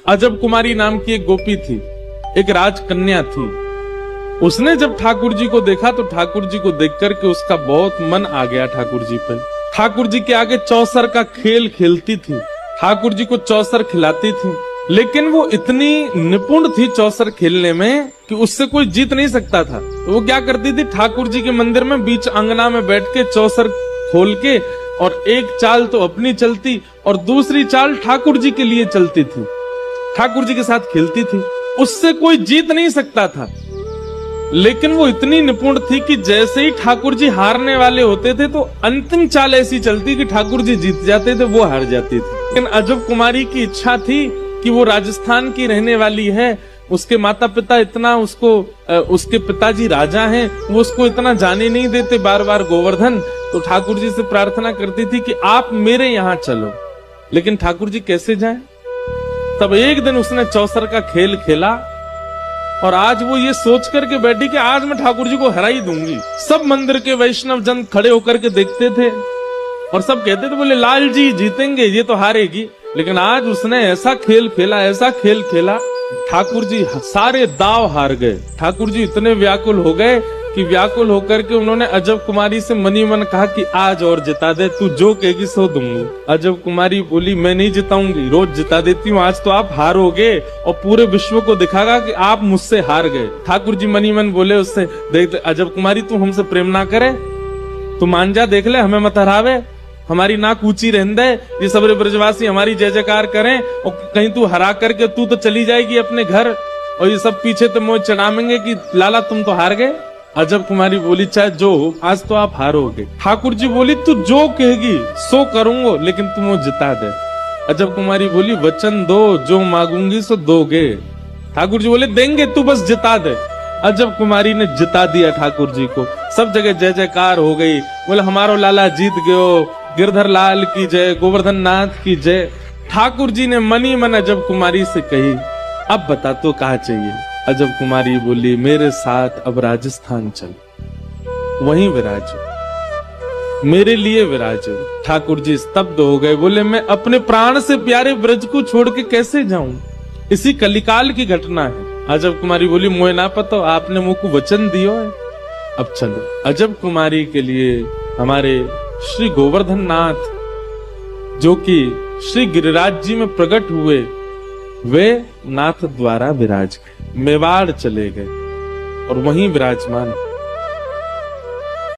अजब कुमारी नाम की एक गोपी थी, एक राजकन्या थी। उसने जब ठाकुर जी को देखा तो ठाकुर जी को देख करके उसका बहुत मन आ गया ठाकुर जी पर। ठाकुर जी के आगे चौसर का खेल खेलती थी, ठाकुर जी को चौसर खिलाती थी, लेकिन वो इतनी निपुण थी चौसर खेलने में कि उससे कोई जीत नहीं सकता था। तो वो क्या करती थी, ठाकुर जी के मंदिर में बीच अंगना में बैठ के चौसर खोल के, और एक चाल तो अपनी चलती और दूसरी चाल ठाकुर जी के लिए चलती थी, ठाकुर जी के साथ खेलती थी। उससे कोई जीत नहीं सकता था, लेकिन वो इतनी निपुण थी कि जैसे ही ठाकुर जी हारने वाले होते थे तो अंतिम चाल ऐसी चलती कि ठाकुर जी जीत जाते थे, वो हार जाती थी। लेकिन अजब कुमारी की इच्छा थी कि वो राजस्थान की रहने वाली है, उसके माता पिता इतना उसको, उसके पिताजी राजा हैं, वो उसको इतना जाने नहीं देते बार बार गोवर्धन। तो ठाकुर जी से प्रार्थना करती थी कि आप मेरे यहाँ चलो, लेकिन ठाकुर जी कैसे जाएं? तब एक दिन उसने चौसर का खेल खेला और आज वो ये सोच करके बैठी कि आज मैं ठाकुर जी को हरा ही दूंगी। सब मंदिर के वैष्णव जन खड़े होकर के देखते थे और सब कहते थे, बोले लाल जी जीतेंगे, ये तो हारेगी। लेकिन आज उसने ऐसा खेल खेला, ऐसा खेल खेला, ठाकुर जी सारे दाव हार गए। ठाकुर जी इतने व्याकुल हो गए कि व्याकुल होकर के उन्होंने अजब कुमारी से मनी मन कहा कि आज और जिता दे, तू जो कहेगी सो दूंगी। अजब कुमारी बोली, मैं नहीं जिताऊंगी, रोज जिता देती हूँ, आज तो आप हारोगे और पूरे विश्व को दिखागा कि आप मुझसे हार गए। ठाकुर जी मनी मन बोले उससे, देख अजब कुमारी तू हमसे प्रेम ना करे, तू मान जा, देख ले, हमें मत हरावे, हमारी नाक ऊंची रहने दे, ये सबरे ब्रजवासी हमारी जय जयकार करें, और कहीं तू हरा करके तू तो चली जाएगी अपने घर और ये सब पीछे तो मुझे चढ़ाएंगे कि लाला तुम तो हार गए। अजब कुमारी बोली, चाहे जो हो, आज तो आप हारोगे। ठाकुर जी बोली, तू जो कहेगी सो करूंगा, लेकिन तुम वो जिता दे। अजब कुमारी बोली, वचन दो, जो मांगूंगी सो दोगे। ठाकुर जी बोले, देंगे, तू बस जिता दे। अजब कुमारी ने जिता दिया ठाकुर जी को, सब जगह जय जयकार हो गई। बोले हमारो लाला जीत गयो, गिरधर लाल की जय, गोवर्धन नाथ की जय। ठाकुर जी ने मनी मन अजब कुमारी से कही, अब बता तो कहाँ चाहिए? अजब कुमारी बोली, मेरे साथ अब राजस्थान चल, वहीं विराजो, मेरे लिए विराजो। ठाकुर जी स्तब्ध हो गए, बोले मैं अपने प्राण से प्यारे ब्रज को छोड़ के कैसे जाऊं? इसी कलिकाल की घटना है। अजब कुमारी बोली, मुझे ना पता, आपने मुझको वचन दियो है, अब चलो। अजब कुमारी के लिए हमारे श्री गोवर्धन नाथ, जो कि श्री गिरिराज जी में प्रकट हुए, वे नाथ द्वारा विराज गए, मेवाड़ चले गए और वहीं विराजमान